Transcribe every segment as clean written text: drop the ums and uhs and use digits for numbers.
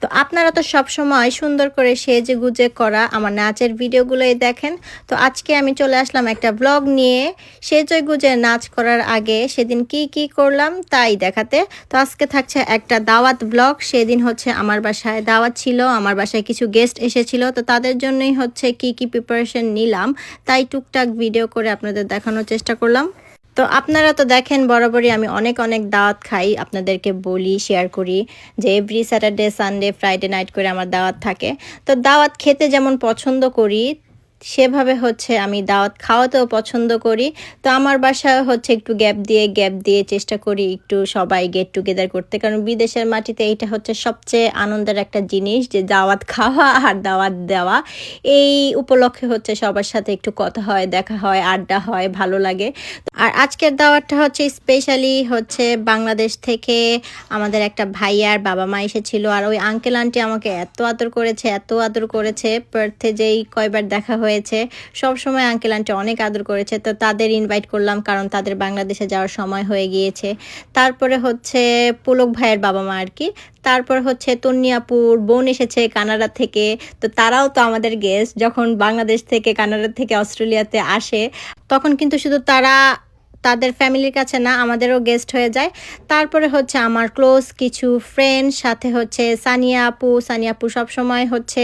তো আপনারা তো সবসময় সুন্দর করে সেজে গুজে করা আমার নাচের ভিডিওগুলোই দেখেন। তো আজকে আমি চলে আসলাম একটা ব্লগ নিয়ে সেজে গুজে নাচ করার আগে সেদিন কি করলাম তাই দেখাতে। তো আজকে থাকছে একটা দাওয়াত ব্লগ। সেদিন হচ্ছে আমার বাসায় দাওয়াত ছিল, আমার বাসায় কিছু গেস্ট এসেছিল, তো তাদের জন্যই হচ্ছে কি প্রিপারেশন নিলাম তাই টুকটাক ভিডিও করে আপনাদের দেখানোর চেষ্টা করলাম। তো আপনারা তো দেখেন বরাবরই আমি অনেক দাওয়াত খাই, আপনাদেরকে বলি শেয়ার করি যে every Saturday Sunday Friday night করে আমার দাওয়াত থাকে। তো দাওয়াত খেতে যেমন পছন্দ করি সেভাবে হচ্ছে আমি দাওয়াত খাওয়াতেও পছন্দ করি। তো আমার বাসায় হচ্ছে একটু গ্যাপ দিয়ে চেষ্টা করি একটু সবাই গেট টুগেদার করতে, কারণ বিদেশের মাটিতে এইটা হচ্ছে সবচেয়ে আনন্দের একটা জিনিস যে দাওয়াত খাওয়া আর দাওয়াত দেওয়া। এই উপলক্ষে হচ্ছে সবার সাথে একটু কথা হয়, দেখা হয়, আড্ডা হয়, ভালো লাগে। আর আজকের দাওয়াতটা হচ্ছে স্পেশালি হচ্ছে বাংলাদেশ থেকে আমাদের একটা ভাইয়ার বাবা মা এসেছিল। আর ওই আঙ্কেল আন্টি আমাকে এত আদর করেছে পার্থে যেই কয়বার দেখা হয়েছে সব সময় আঙ্কেল আন্টি অনেক আদর করেছে। তো তাদের ইনভাইট করলাম কারণ তাদের বাংলাদেশে যাওয়ার সময় হয়ে গিয়েছে। তারপরে হচ্ছে পুলক ভাইয়ের বাবা মা আর কি। তারপর হচ্ছে তন্নি আপুর বোন এসেছে কানাডা থেকে। তো তারাও তো আমাদের গেস্ট, যখন বাংলাদেশ থেকে কানাডা থেকে অস্ট্রেলিয়াতে আসে তখন কিন্তু শুধু তারা তাদের ফ্যামিলির কাছে না, আমাদেরও গেস্ট হয়ে যায়। তারপরে হচ্ছে আমার ক্লোজ কিছু ফ্রেন্ড, সাথে হচ্ছে সানিয়া আপু সবসময় হচ্ছে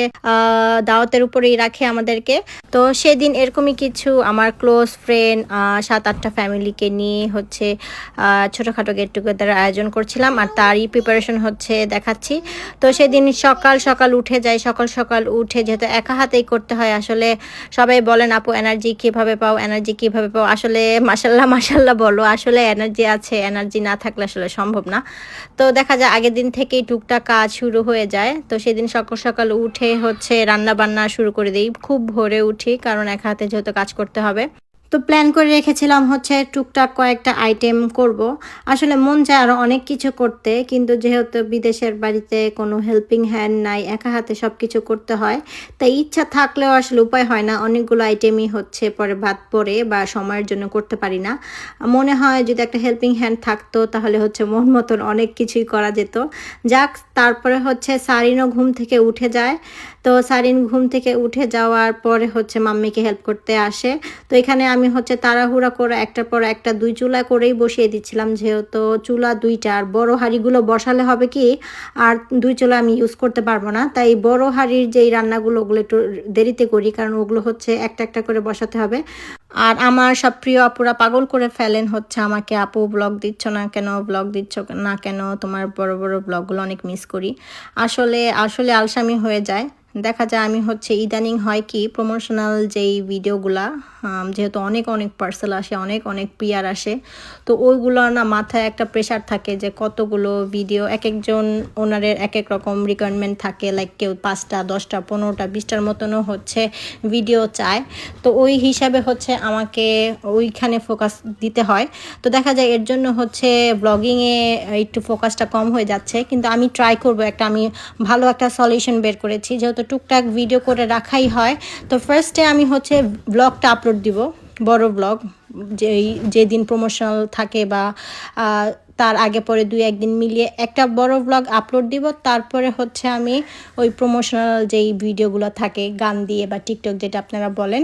দাওয়াতের উপরেই রাখে আমাদেরকে। তো সেদিন এরকমই কিছু আমার ক্লোজ ফ্রেন্ড 7-8টা ফ্যামিলিকে নিয়ে হচ্ছে ছোটোখাটো গেট টুগেদার আয়োজন করছিলাম, আর তারই প্রিপারেশন হচ্ছে দেখাচ্ছি। তো সেদিন সকাল উঠে যাই, সকাল উঠে যেহেতু একা হাতেই করতে হয়। আসলে সবাই বলেন আপু এনার্জি কিভাবে পাও, আসলে মাশাল্লাহ বলো, আসলে এনার্জি আছে, এনার্জি না থাকলে আসলে সম্ভব না। তো দেখা যায় আগের দিন থেকেই টুকটাক কাজ শুরু হয়ে যায়। তো সেদিন সকাল উঠে হচ্ছে রান্না বান্না শুরু করে দিই, খুব ভোরে উঠি কারণ এক হাতে যেহেতু কাজ করতে হবে। তো প্ল্যান করে রেখেছিলাম হচ্ছে টুকটাক কয়েকটা আইটেম করব। আসলে মন চায় আরও অনেক কিছু করতে, কিন্তু যেহেতু বিদেশের বাড়িতে কোনো হেল্পিং হ্যান্ড নাই, একা হাতে সব কিছু করতে হয়। তাই ইচ্ছা থাকলেও আসলে উপায় হয় না, অনেকগুলো আইটেমই হচ্ছে পরে বাদ পড়ে বা সময়ের জন্য করতে পারি না। মনে হয় যদি একটা হেল্পিং হ্যান্ড থাকতো তাহলে হচ্ছে মন মতন অনেক কিছুই করা যেত। যাক, তারপরে হচ্ছে সারিনও ঘুম থেকে উঠে যায়। তো সারিন ঘুম থেকে উঠে যাওয়ার পরে হচ্ছে মাম্মিকে হেল্প করতে আসে। তো এখানে আমি হচ্ছে তাড়াহুড়া করে একটার পর একটা 2 চুলা করেই বসিয়ে দিচ্ছিলাম, যেহেতু চুলা 2টা, আর বড় হাঁড়িগুলো বসালে হবে কি আর 2 চুলা আমি ইউজ করতে পারবো না। তাই বড় হাঁড়ির যেই রান্নাগুলো ওগুলো একটু দেরিতে করি, কারণ ওগুলো হচ্ছে একটা করে বসাতে হবে। আর আমার সব প্রিয় আপুরা পাগল করে ফেলেন হচ্ছে আমাকে, আপু ব্লগ দিচ্ছ না কেন, তোমার বড় ব্লগগুলো অনেক মিস করি। আসলে আলসামি হয়ে যায়। দেখা যায় আমি হচ্ছে ইদানিং হয় কি প্রমোশনাল যেই ভিডিওগুলা, যেহেতু অনেক পার্সেল আসে, অনেক পিআর আসে, তো ওইগুলো না মাথায় একটা প্রেশার থাকে যে কতগুলো ভিডিও, এক একজন ওনারের এক এক রকম রিকোয়ারমেন্ট থাকে, লাইক কেউ 5টা 10টা 15টা 20টার মতনও হচ্ছে ভিডিও চায়। তো ওই হিসাবে হচ্ছে আমাকে ওইখানে ফোকাস দিতে হয়। তো দেখা যায় এর জন্য হচ্ছে ব্লগিংয়ে একটু ফোকাসটা কম হয়ে যাচ্ছে, কিন্তু আমি ট্রাই করব, আমি ভালো একটা সলিউশন বের করেছি, যেহেতু টুকটাক ভিডিও করে রাখাই হয়। তো ফার্স্টে আমি হচ্ছে ব্লগটা আপলোড দিব, বড় ব্লগ, যেদিন প্রমোশনাল থাকে বা তার আগে পরে 2-1 দিন মিলিয়ে একটা বড় ব্লগ আপলোড দিব। তারপরে হচ্ছে আমি ওই প্রমোশনাল যেই ভিডিওগুলো থাকে গান দিয়ে বা টিকটক যেটা আপনারা বলেন,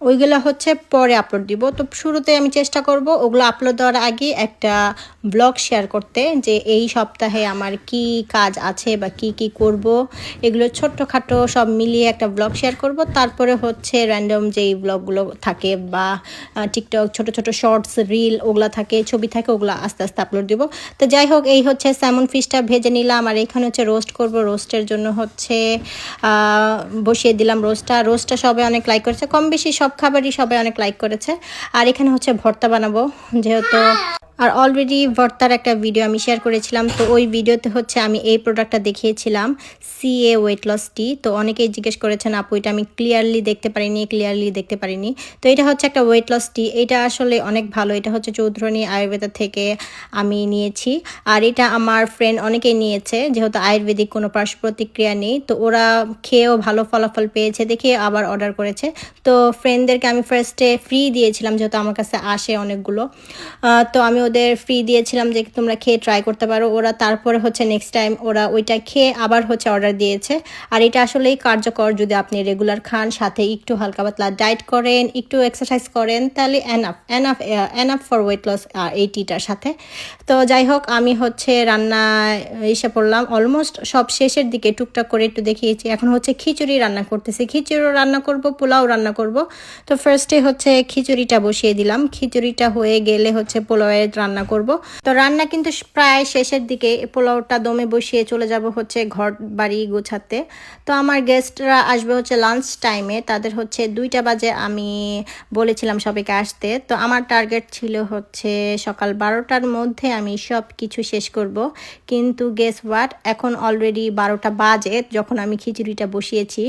ওইগুলো হচ্ছে পরে আপলোড দিব। তো শুরুতে আমি চেষ্টা করব ওগুলো আপলোড দেওয়ার আগে একটা ব্লগ শেয়ার করতে, যে এই সপ্তাহে আমার কি কাজ আছে বা কি করব, এগুলো ছোট্টখাটো সব মিলিয়ে একটা ব্লগ শেয়ার করব। তারপরে হচ্ছে র্যান্ডম যেই ব্লগগুলো থাকে বা টিকটক ছোট শর্টস রিল ওগুলো থাকে, ছবি থাকে, ওগুলো আস্তে আপলোড দিব। তো যাই হোক, এই হচ্ছে স্যামন ফিশটা ভেজে নিলাম, আর এখানে হচ্ছে রোস্ট করব। রোস্টের জন্য হচ্ছে বসিয়ে দিলাম রোস্টটা সবাই অনেক লাইক করেছে, কম বেশি সব খাবারই সবাই অনেক লাইক করেছে। আর এখানে হচ্ছে ভর্তা বানাবো, যেহেতু আর অলরেডি ভর্তার একটা ভিডিও আমি শেয়ার করেছিলাম। তো ওই ভিডিওতে হচ্ছে আমি এই প্রোডাক্টটা দেখিয়েছিলাম, সিএ ওয়েট লস টি। তো অনেকেই জিজ্ঞেস করেছেন আপু এটা আমি ক্লিয়ারলি দেখতে পারিনি। তো এটা হচ্ছে একটা ওয়েট লস টি, এটা আসলে অনেক ভালো। এটা হচ্ছে চৌধুরানী আয়ুর্বেদা থেকে আমি নিয়েছি, আর এটা আমার ফ্রেন্ড অনেকেই নিয়েছে, যেহেতু আয়ুর্বেদিক কোনো পার্শ্ব প্রতিক্রিয়া নেই। তো ওরা খেয়েও ভালো ফলাফল পেয়েছে দেখে আবার অর্ডার করেছে। তো ফ্রেন্ডদেরকে আমি ফার্স্টে ফ্রি দিয়েছিলাম, যেহেতু আমার কাছে আসে অনেকগুলো। তো আমি ওদের ফ্রি দিয়েছিলাম যে তোমরা খেয়ে ট্রাই করতে পারো। ওরা তারপরে হচ্ছে নেক্সট টাইম ওরা ওইটা খেয়ে আবার হচ্ছে অর্ডার দিয়েছে। আর এটা আসলেই কার্যকর যদি আপনি রেগুলার খান, সাথে একটু হালকা পাতলা ডায়েট করেন, একটু এক্সারসাইজ করেন, তাহলে এনাফ ফর ওয়েট লস এই টিটার সাথে। তো যাই হোক, আমি হচ্ছে রান্না এসে পড়লাম অলমোস্ট সব শেষের দিকে, টুকটাক করে একটু দেখিয়েছি। এখন হচ্ছে খিচুড়ি রান্না করতেছি, খিচুড়িও রান্না করব, পোলাও রান্না করব। তো ফার্স্টে হচ্ছে খিচুড়িটা বসিয়ে দিলাম, খিচুড়িটা হয়ে গেলে হচ্ছে পোলাওয়ের রান্না করব। তো রান্না কিন্তু প্রায় শেষের দিকে, পোলাওটা দমে বসিয়ে চলে যাব হচ্ছে ঘর বাড়ি গোছাতে। তো আমার গেস্টরা আসবে হচ্ছে লাঞ্চ টাইমে, তাদের হচ্ছে 2টা বাজে আমি বলেছিলাম সবাইকে আসতে। তো আমার টার্গেট ছিল হচ্ছে সকাল 12টার মধ্যে আমি সব কিছু শেষ করব, কিন্তু গেস হোয়াট, এখন অলরেডি 12টা বাজে যখন আমি খিচুড়িটা বসিয়েছি।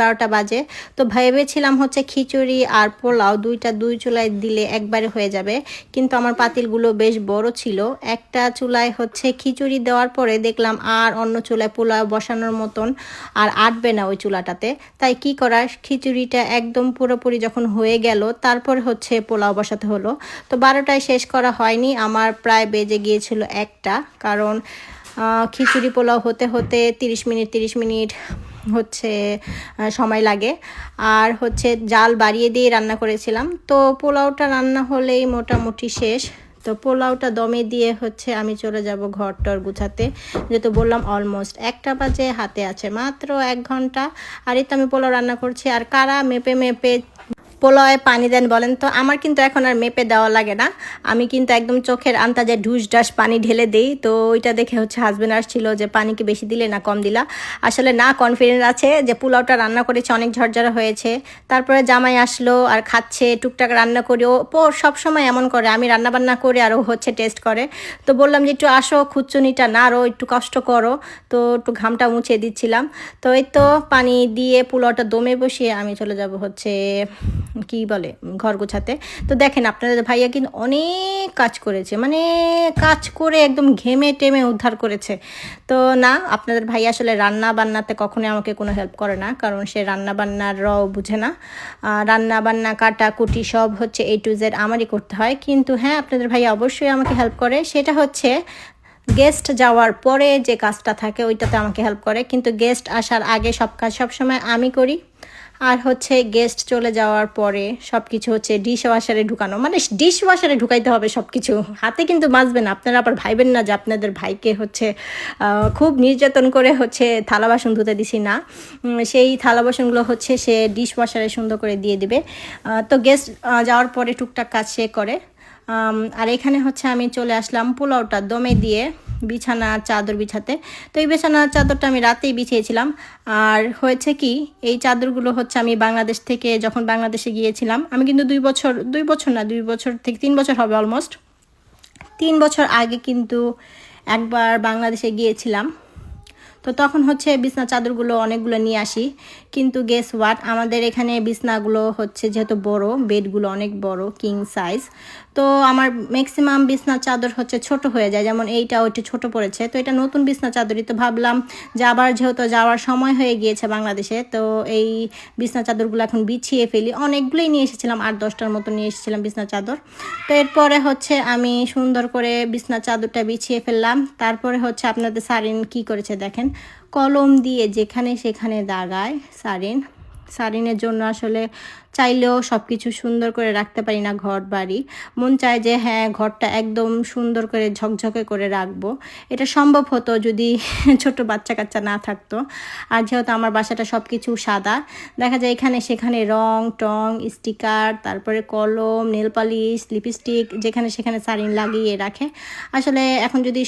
12টা বাজে। তো ভেবেছিলাম হচ্ছে খিচুড়ি আর পোলাও দুইটা দুই চুলায় দিলে একবারে হয়ে যাবে, কিন্তু আমার পাতিলগুলো বেশ বড় ছিল। একটা চুলায় হচ্ছে খিচুড়ি দেওয়ার পরে দেখলাম আর অন্য চুলায় পোলাও বসানোর মতন আর আটবে না ওই চুলাটাতে। তাই কি করা, খিচুড়িটা একদম পুরোপুরি যখন হয়ে গেল তারপর হচ্ছে পোলাও বসাতে হলো। তো 12টায় শেষ করা হয়নি, আমার প্রায় বেজে গিয়েছিল 1টা, কারণ খিচুড়ি পোলাও হতে হতে 30 মিনিট হচ্ছে সময় লাগে। আর হচ্ছে জাল বাড়িয়ে দিয়ে রান্না করেছিলাম। তো পোলাওটা রান্না হলেই মোটামুটি শেষ। তো পোলাওটা দমে দিয়ে হচ্ছে আমি চলে যাব ঘরটর গুছাতে, যেহেতু বললাম অলমোস্ট 1টা বাজে, হাতে আছে মাত্র 1 ঘন্টা। আর এই তো আমি পোলাও রান্না করছি। আর কারা মেপে মেপে পোলাওয়ে পানি দেন বলেন তো? আমার কিন্তু এখন আর মেপে দেওয়া লাগে না, আমি কিন্তু একদম চোখের আন্দাজে ঢুস ঢাস পানি ঢেলে দিই। তো ওইটা দেখে হচ্ছে হাজব্যান্ড আসছিল যে পানি কি বেশি দিলে না কম দিলা। আসলে না, কনফিডেন্স আছে যে পোলাওটা রান্না করেছে অনেক ঝরঝরা হয়েছে। তারপরে জামাই আসলো আর খাচ্ছে, টুকটাক রান্না করে। ও সবসময় এমন করে, আমি রান্না বান্না করে আর ও হচ্ছে টেস্ট করে। তো বললাম যে একটু আসো, খুচ্চুনিটা নাড়ো, একটু কষ্ট করো। তো একটু ঘামটা মুছে দিচ্ছিলাম। তো এই তো পানি দিয়ে পোলাওটা দমে বসিয়ে আমি চলে যাব হচ্ছে কি বলে ঘর গোছাতে। তো দেখেন আপনাদের ভাইয়া কিন্তু অনেক কাজ করেছে, মানে কাজ করে একদম ঘেমে টেমে উদ্ধার করেছে। তো না, আপনাদের ভাইয়া আসলে রান্না বান্নাতে কখনোই আমাকে কোনো হেল্প করে না, কারণ সে রান্না বান্নার রও বুঝে না। রান্না বান্না কাটা কুটি সব হচ্ছে A to Z আমারই করতে হয়। কিন্তু হ্যাঁ, আপনাদের ভাইয়া অবশ্যই আমাকে হেল্প করে, সেটা হচ্ছে গেস্ট যাওয়ার পরে যে কাজটা থাকে ওইটাতে আমাকে হেল্প করে, কিন্তু গেস্ট আসার আগে সব কাজ সবসময় আমি করি। আর হচ্ছে গেস্ট চলে যাওয়ার পরে সব কিছু হচ্ছে ডিশ ওয়াশারে ঢুকানো, মানে ডিশ ওয়াশারে ঢুকাইতে হবে সব কিছু, হাতে কিন্তু মাজবে না। আপনারা আবার ভাইবেন না যে আপনাদের ভাইকে হচ্ছে খুব নির্যাতন করে হচ্ছে থালা বাসন ধুতে দিছি না। সেই থালা বাসনগুলো হচ্ছে সে ডিশ ওয়াশারে সুন্দর করে দিয়ে দিবে। তো গেস্ট যাওয়ার পরে টুকটাক কাজ সে করে। আর এখানে হচ্ছে আমি চলে আসলাম পোলাওটা দমে দিয়ে বিছানা চাদর বিছাতে। তো এই বিছানার চাদরটা আমি রাতেই বিছিয়েছিলাম। আর হয়েছে কি, এই চাদরগুলো হচ্ছে আমি বাংলাদেশ থেকে যখন বাংলাদেশে গিয়েছিলাম, আমি কিন্তু 2 বছর থেকে 3 বছর হবে, অলমোস্ট 3 বছর আগে কিন্তু একবার বাংলাদেশে গিয়েছিলাম। তো তখন হচ্ছে বিছনা চাদরগুলো অনেকগুলো নিয়ে আসি, কিন্তু গেস হোয়াট, আমাদের এখানে বিছনাগুলো হচ্ছে যেহেতু বড়, বেডগুলো অনেক বড়, কিং সাইজ। তো আমার ম্যাক্সিমাম বিছনা চাদর হচ্ছে ছোট হয়ে যায়, যেমন এইটা ওইটা ছোট পড়েছে। তো এটা নতুন বিছনা চাদরই, তো ভাবলাম যে আবার যেহেতু যাওয়ার সময় হয়ে গিয়েছে বাংলাদেশে, তো এই বিছনা চাদরগুলো এখন বিছিয়ে ফেলি। অনেকগুলোই নিয়ে এসেছিলাম, 8-10টার মতো নিয়ে এসেছিলাম বিছনা চাদর। তো এরপরে হচ্ছে আমি সুন্দর করে বিছনা চাদরটা বিছিয়ে ফেললাম। তারপরে হচ্ছে আপনাদের সারিন কি করেছে দেখেন, কলম দিয়ে যেখানে সেখানে দাগায় সারিনের জন্য আসলে চাইলেও সব কিছু সুন্দর করে রাখতে পারি না ঘর বাড়ি। মন চায় যে হ্যাঁ, ঘরটা একদম সুন্দর করে ঝকঝকে করে রাখবো। এটা সম্ভব হতো যদি ছোট বাচ্চা কাচ্চা না থাকতো। আর যেহেতু আমার বাসাটা সব কিছু সাদা, দেখা যায় এখানে সেখানে রং টং, স্টিকার, তারপরে কলম, নেল পালিশ, লিপস্টিক যেখানে সেখানে সারিন লাগিয়ে রাখে। আসলে এখন যদি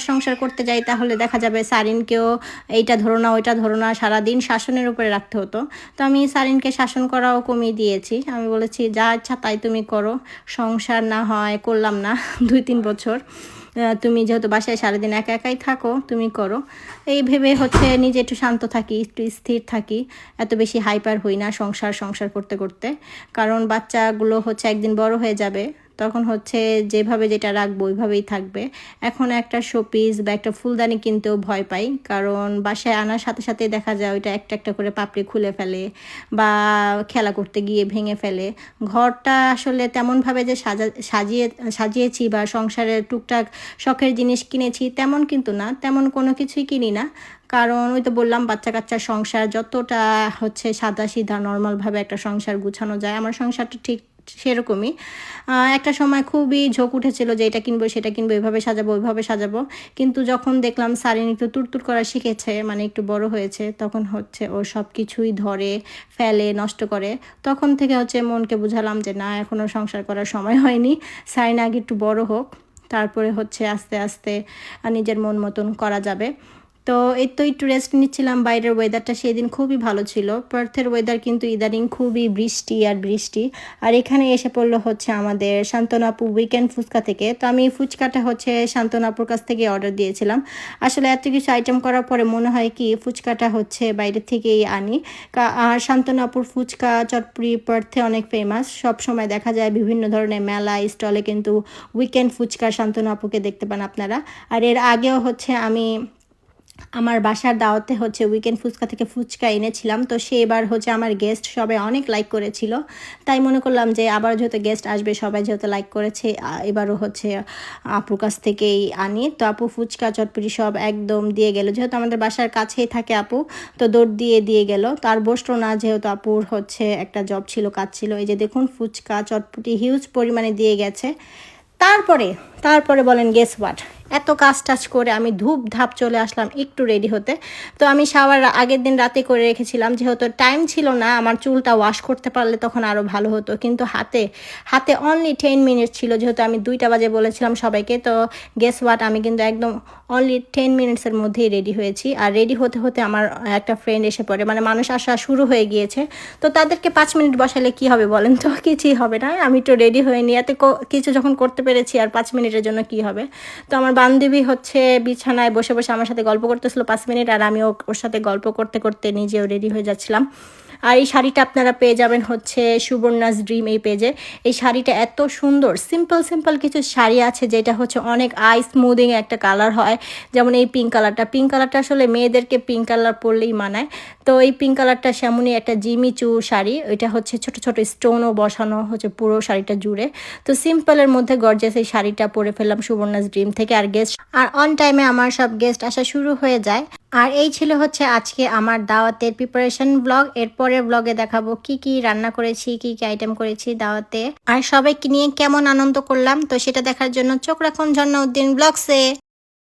সংসার করতে যাই তাহলে দেখা যাবে সারিনকেও এইটা ধরো না ওইটা ধরো না সারাদিন শাসনের উপরে রাখতে হতো। তো আমি সারিনকে শাসন করাও কমিয়ে দিয়েছি। আমি বলেছি যা ইচ্ছা তাই তুমি করো, সংসার না হয় করলাম না 2-3 বছর, তুমি যেহেতু বাসায় সারাদিন একা একাই থাকো, তুমি করো। এই ভেবে হচ্ছে নিজে একটু শান্ত থাকি, একটু স্থির থাকি, এত বেশি হাইপার হই না সংসার করতে করতে। কারণ বাচ্চাগুলো হচ্ছে একদিন বড় হয়ে যাবে, তখন হচ্ছে যেভাবে যেটা রাখবো ওইভাবেই থাকবে। এখন একটা শোপিস বা একটা ফুলদানি কিনতেও ভয় পাই, কারণ বাসায় আনার সাথে সাথে দেখা যায় ওইটা একটা একটা করে পাপড়ি খুলে ফেলে বা খেলা করতে গিয়ে ভেঙে ফেলে। ঘরটা আসলে তেমনভাবে যে সাজিয়েছি বা সংসারের টুকটাক শখের জিনিস কিনেছি তেমন কিন্তু না, তেমন কোনো কিছুই কিনি না। কারণ ওই তো বললাম, বাচ্চা কাচ্চার সংসার যতটা হচ্ছে সাদা সিধা নর্মালভাবে একটা সংসার গুছানো যায়, আমার সংসারটা ঠিক সেরকমই। একটা সময় খুবই ঝোঁক উঠেছিল যে এটা কিনবো সেটা কিনবো, এভাবে সাজাবো ওইভাবে সাজাবো, কিন্তু যখন দেখলাম সারিন একটু তুরতুর করা শিখেছে, মানে একটু বড় হয়েছে, তখন হচ্ছে ও সব কিছুই ধরে ফেলে নষ্ট করে, তখন থেকে হচ্ছে মনকে বুঝালাম যে না, এখনও সংসার করার সময় হয়নি, সারিন আগে একটু বড় হোক, তারপরে হচ্ছে আস্তে আস্তে নিজের মন মতন করা যাবে। তো এই তো একটু রেস্ট নিচ্ছিলাম। বাইরের ওয়েদারটা সেদিন খুবই ভালো ছিল। পার্থের ওয়েদার কিন্তু ইদানিং খুবই বৃষ্টি আর বৃষ্টি। আর এখানে এসে পড়লো হচ্ছে আমাদের শান্তনু আপু উইকেন্ড ফুচকা থেকে। তো আমি ফুচকাটা হচ্ছে শান্তনু আপুর কাছ থেকে অর্ডার দিয়েছিলাম। আসলে এত কিছু আইটেম করার পরে মনে হয় কি ফুচকাটা হচ্ছে বাইরে থেকেই আনি। আর শান্তনু আপুর ফুচকা চটপুরি পার্থে অনেক ফেমাস, সব সময় দেখা যায় বিভিন্ন ধরনের মেলা স্টলে কিন্তু উইকেন্ড ফুচকা শান্তনু আপুকে দেখতে পান আপনারা। আর এর আগেও হচ্ছে আমি আমার বাসার দাওয়াতে হচ্ছে উইকেন্ড ফুচকা থেকে ফুচকা এনেছিলাম, তো সে এবার হচ্ছে আমার গেস্ট সবাই অনেক লাইক করেছিল, তাই মনে করলাম যে আবার যেহেতু গেস্ট আসবে, সবাই যেহেতু লাইক করেছে, এবারও হচ্ছে আপুর কাছ থেকেই আনি। তো আপু ফুচকা চটপটি সব একদম দিয়ে গেল, যেহেতু আমাদের বাসার কাছেই থাকে আপু, তো দৌড় দিয়ে গেল। তো আর বসলো না, যেহেতু আপুর হচ্ছে একটা জব ছিল, কাজ ছিল। এই যে দেখুন ফুচকা চটপটি হিউজ পরিমাণে দিয়ে গেছে। তারপরে বলেন গেস হোয়াট, এত কাজ টাজ করে আমি ধূপ ধাপ চলে আসলাম একটু রেডি হতে। তো আমি শাওয়ার আগের দিন রাতে করে রেখেছিলাম, যেহেতু টাইম ছিল না, আমার চুলটা ওয়াশ করতে পারলে তখন আরও ভালো হতো, কিন্তু হাতে অনলি 10 মিনিটস ছিল, যেহেতু আমি 2টা বাজে বলেছিলাম সবাইকে। তো গেস হোয়াট, আমি কিন্তু একদম অনলি 10 মিনিটসের মধ্যেই রেডি হয়েছি। আর রেডি হতে হতে আমার একটা ফ্রেন্ড এসে পড়ে, মানে মানুষ আসা শুরু হয়ে গিয়েছে। তো তাদেরকে 5 মিনিট বসালে কি হবে বলেন তো, কিছুই হবে না। আমি তো রেডি হয়ে নিয়ে এত কিছু যখন করতে পেরেছি, আর 5 মিনিটের জন্য কি হবে। তো আমার বান্ধবী হচ্ছে বিছানায় বসে বসে আমার সাথে গল্প করতেছিল 5 মিনিট, আর আমিও ওর সাথে গল্প করতে করতে নিজেও রেডি হয়ে যাচ্ছিলাম। আর এই শাড়িটা আপনারা পেয়ে যাবেন হচ্ছে সুবর্ণাস ড্রিম এই পেজে। এই শাড়িটা এত সুন্দর, সিম্পল কিছু শাড়ি আছে যেটা হচ্ছে অনেক আই স্মুদিং একটা কালার হয়, যেমন এই পিঙ্ক কালারটা আসলে মেয়েদেরকে পিঙ্ক কালার পরলেই মানায়। তো এই পিঙ্ক কালারটা সেমনই একটা জিমিচু শাড়ি, ওইটা হচ্ছে ছোট ছোট স্টোনও বসানো হচ্ছে পুরো শাড়িটা জুড়ে। তো সিম্পলের মধ্যে গর্জিয়াস এই শাড়িটা পরে ফেললাম সুবর্ণাস ড্রিম থেকে। আর অন টাইমে আমার সব গেস্ট আসা শুরু হয়ে যায়। আর এই ছিল হচ্ছে আজকে আমার দাওয়াতের প্রিপারেশন ব্লগ। এরপরের ব্লগে দেখাবো কি কি রান্না করেছি, কি কি আইটেম করেছি দাওয়াতে, আর সবাইকে নিয়ে কেমন আনন্দ করলাম। তো সেটা দেখার জন্য চোখ রাখুন ঝর্ণা উদ্দিন ব্লগসে।